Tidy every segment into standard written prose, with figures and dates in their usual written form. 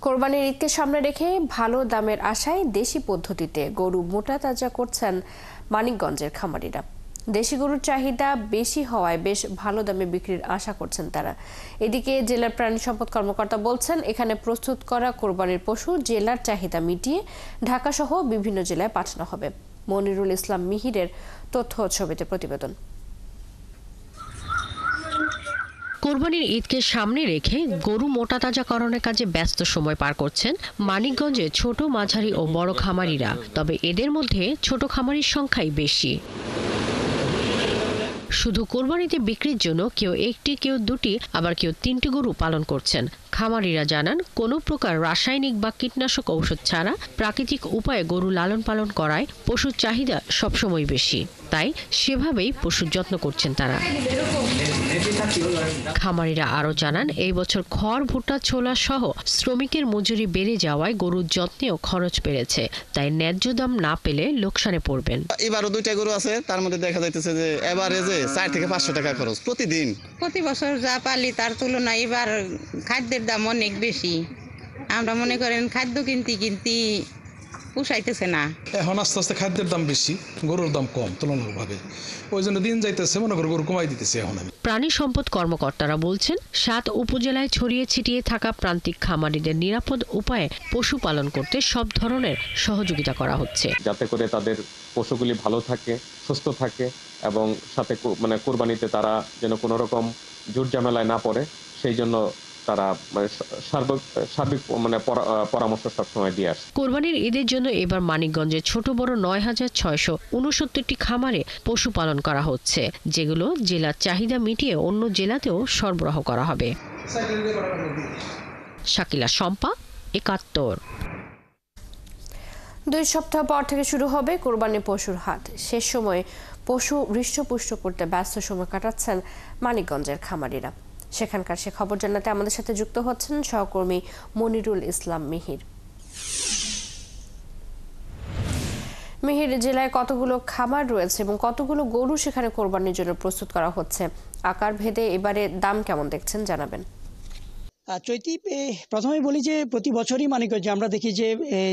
কোরবানির ঈদকে সামনে রেখে ভালো দামের আশায় দেশি পদ্ধতিতে গরু মোটা তাজা করছেন মানিকগঞ্জের খামারিরা। দেশি গরুর চাহিদা বেশি হওয়ায় বেশ ভালো দামে বিক্রির আশা করছেন তারা। এদিকে জেলার প্রাণী সম্পদ কর্মকর্তা বলছেন, এখানে প্রস্তুত করা কোরবানির পশু জেলার চাহিদা মিটিয়ে ঢাকা সহ বিভিন্ন জেলায় পাঠানো হবে। মনিরুল ইসলাম মিহিরের তথ্য ছবিতে প্রতিবেদন। কোরবানির ঈদকে সামনে রেখে গরু মোটা তাজাকরণের কাজে ব্যস্ত সময় পার করছেন মানিকগঞ্জে ছোট, মাঝারি ও বড় খামারিরা। তবে এদের মধ্যে ছোট খামারির সংখ্যাই বেশি। শুধু কোরবানিতে বিক্রির জন্য কেউ একটি, কেউ দুটি, আবার কেউ তিনটি গরু পালন করছেন। খামারিরা জানান, কোনো প্রকার রাসায়নিক বা কীটনাশক ঔষধ ছাড়া প্রাকৃতিক উপায়ে গরু লালন পালন করায় পশুর চাহিদা সবসময় বেশি। তাই সেভাবেই পশুর যত্ন করছেন তারা। খামারিরা আরও জানান, এই বছর খড়, ভুট্টা, ছোলা সহ শ্রমিকের মজুরি বেড়ে যাওয়ায় গরুর যত্নেও খরচ বেড়েছে। তাই ন্যায্য দাম না পেলে লোকসানে পড়বেন। এবারও দুইটা গরু আছে, তার মধ্যে দেখা যাইতেছে যে এভারেজে 4 থেকে 500 টাকা খরচ প্রতিদিন। প্রতি বছর যা পালি তার তুলনায় এবার খাদ্যের দাম অনেক বেশি। আমরা মনে করেন খাদ্য কিনতে পুষাইতেছে না। এখন আস্তে আস্তে খাদ্যের দাম বেশি, গরুর দাম কম তুলনামূলকভাবে। ওই জন্য দিন যাইতেছে, মনে করো গরু কমাই দিতেছে এখন। প্রাণী সম্পদ কর্মকর্তারা বলছেন, 7 উপজেলায় ছড়িয়ে ছিটিয়ে থাকা প্রান্তিক খামারিদের নিরাপদ উপায়ে পশু পালন করতে সব ধরনের সহযোগিতা করা হচ্ছে, যাতে করে তাদের পশুগুলি ভালো থাকে, সুস্থ থাকে এবং সাথে কোরবানিতে তারা যেন কোনো রকম ঝুট ঝামেলায় না পড়ে, সেই জন্য তারা সার্বিক পরামর্শ সবসময় দিয়ে আসে। কোরবানির ঈদের জন্য এবার মানিকগঞ্জে ছোট বড় 9,669টি খামারে পশু পালন করা হচ্ছে, যেগুলো জেলার চাহিদা মিটিয়ে অন্য জেলাতেও সরবরাহ করা হবে। শাকিলা শম্পা, 71। 2 সপ্তাহ পর থেকে শুরু হবে কোরবানি পশুর হাট। শেষ সময়ে পশু হৃষ্টপুষ্ট করতে ব্যস্ত সময় কাটাচ্ছেন মানিকগঞ্জের খামারিরা। সেখানকার সে খবর জানাতে আমাদের সাথে যুক্ত হচ্ছেন সহকর্মী মনিরুল ইসলাম মিহির। মিহির, জেলায় কতগুলো খামার রয়েছে এবং কতগুলো গরু সেখানে কোরবানির জন্য প্রস্তুত করা হচ্ছে? আকার ভেদে এবারে দাম কেমন দেখছেন, জানাবেন। চৈতি, প্রথমেই বলি যে প্রতি বছরই মানিকগঞ্জে আমরা দেখি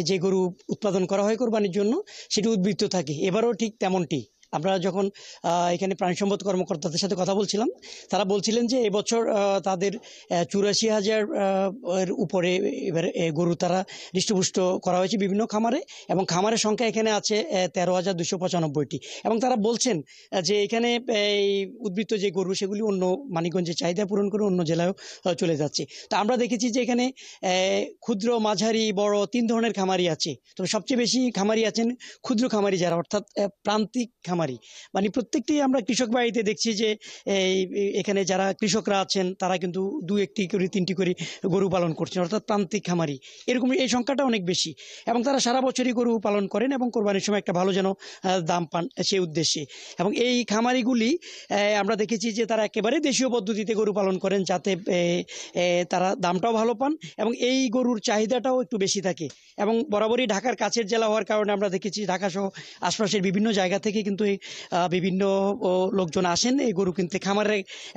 যে গরু উৎপাদন করা হয় কোরবানির জন্য সেটি উদ্বৃত্ত থাকে। এবারও ঠিক তেমনটি। আমরা যখন এখানে প্রাণী সম্পদ কর্মকর্তাদের সাথে কথা বলছিলাম, তারা বলছিলেন যে এবছর তাদের 84,000 এর উপরে এবার গরু তারা হৃষ্টপুষ্ট করা হয়েছে বিভিন্ন খামারে, এবং খামারের সংখ্যা এখানে আছে 13,295টি। এবং তারা বলছেন যে এখানে এই উদ্বৃত্ত যে গরু সেগুলি অন্য মানিকগঞ্জের চাহিদা পূরণ করে অন্য জেলায়ও চলে যাচ্ছে। তো আমরা দেখেছি যে এখানে ক্ষুদ্র, মাঝারি, বড় 3 ধরনের খামারি আছে। তবে সবচেয়ে বেশি খামারি আছেন ক্ষুদ্র খামারি যারা, অর্থাৎ প্রান্তিক খামারি। মানে প্রত্যেকটি আমরা কৃষক বাড়িতে দেখছি যে এখানে যারা কৃষকরা আছেন তারা কিন্তু 2-1টি করে 3টি করে গরু পালন করছেন, অর্থাৎ প্রান্তিক খামারি। এরকম এই সংখ্যাটা অনেক বেশি, এবং তারা সারা বছরই গরু পালন করেন এবং কোরবানির সময় একটা ভালো যেন দাম পান সেই উদ্দেশ্যে। এবং এই খামারিগুলি আমরা দেখেছি যে তারা একেবারে দেশীয় পদ্ধতিতে গরু পালন করেন, যাতে তারা দামটাও ভালো পান এবং এই গরুর চাহিদাটাও একটু বেশি থাকে। এবং বরাবরই ঢাকার কাছের জেলা হওয়ার কারণে আমরা দেখেছি ঢাকা সহ আশপাশের বিভিন্ন জায়গা থেকে কিন্তু বিভিন্ন লোকজন আসেন এই গরু কিনতে।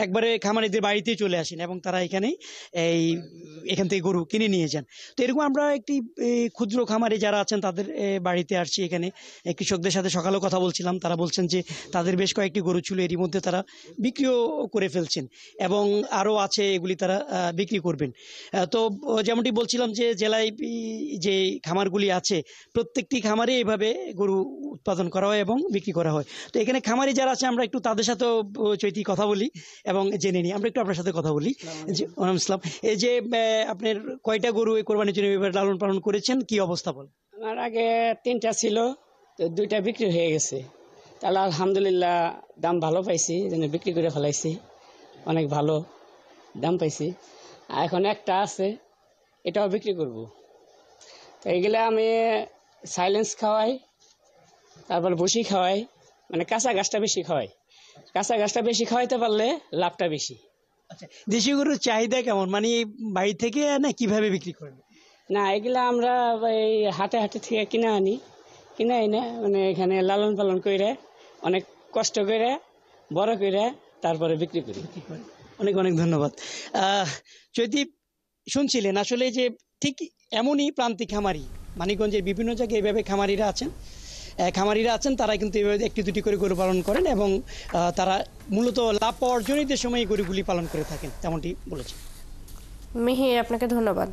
একবারে খামারিদের বাড়িতেই চলে আসেন এবং তারা এখান থেকে গরু কিনে নিয়ে যান। তো এরকম আমরা একটি ক্ষুদ্র খামারি যারা আছেন তাদের বাড়িতে আসছি। এখানে কৃষকদের সাথে সকালেও কথা বলছিলাম, তারা বলছেন যে তাদের বেশ কয়েকটি গরু ছিল, এরই মধ্যে তারা বিক্রিও করে ফেলছেন এবং আরও আছে এগুলি তারা বিক্রি করবেন। তো যেমনটি বলছিলাম যে জেলায় যে খামারগুলি আছে প্রত্যেকটি খামারে এভাবে গরু উৎপাদন করা হয় এবং বিক্রি করা হয়। তো এখানে খামারি যারা আছে আমরা একটু তাদের সাথেও চৈতি কথা বলি এবং জেনে নিই। আমরা একটু আপনার সাথে কথা বলি। ওয়ালাইকুম আসসালাম। এই যে আপনার কয়টা গরু এই কোরবানির জন্য এবার লালন পালন করেছেন, কি অবস্থা বল? আমার আগে 3টা ছিল, তো 2টা বিক্রি হয়ে গেছে। তাহলে আলহামদুলিল্লাহ দাম ভালো পাইছি, যেন বিক্রি করে ফেলাইছি, অনেক ভালো দাম পাইছি। আর এখন একটা আছে, এটাও বিক্রি করব। তো এগুলো আমি সাইলেন্স খাওয়াই, তারপর বসি খাওয়াই, মানে কাঁচা ঘাসটা বেশি খাওয়াই। কাঁচা ঘাসটা বেশি খাওয়াইতে পারলে লাভটা বেশি। আচ্ছা, দেশি গরুর চাহিদা কেমন, মানে বাড়ি থেকে না কিভাবে বিক্রি করেন? না, এগুলো আমরা এই হাটে থেকে কিনে আনি, কিনে এনে মানে এখানে লালন পালন করে অনেক কষ্ট করে বড় করে তারপরে বিক্রি করি। অনেক অনেক ধন্যবাদ। চৈতি, শুনছিলেন আসলে যে ঠিক এমনই প্রান্তিক খামারি মানিকগঞ্জের বিভিন্ন জায়গায় এভাবে খামারিরা আছেন তারা কিন্তু এভাবে একটি দুটি করে গরু পালন করেন এবং তারা মূলত লাভ পাওয়ার জন্যই যে সময় এই গরুগুলি পালন করে থাকেন তেমনটি বলেছেন। মিহির, আপনাকে ধন্যবাদ।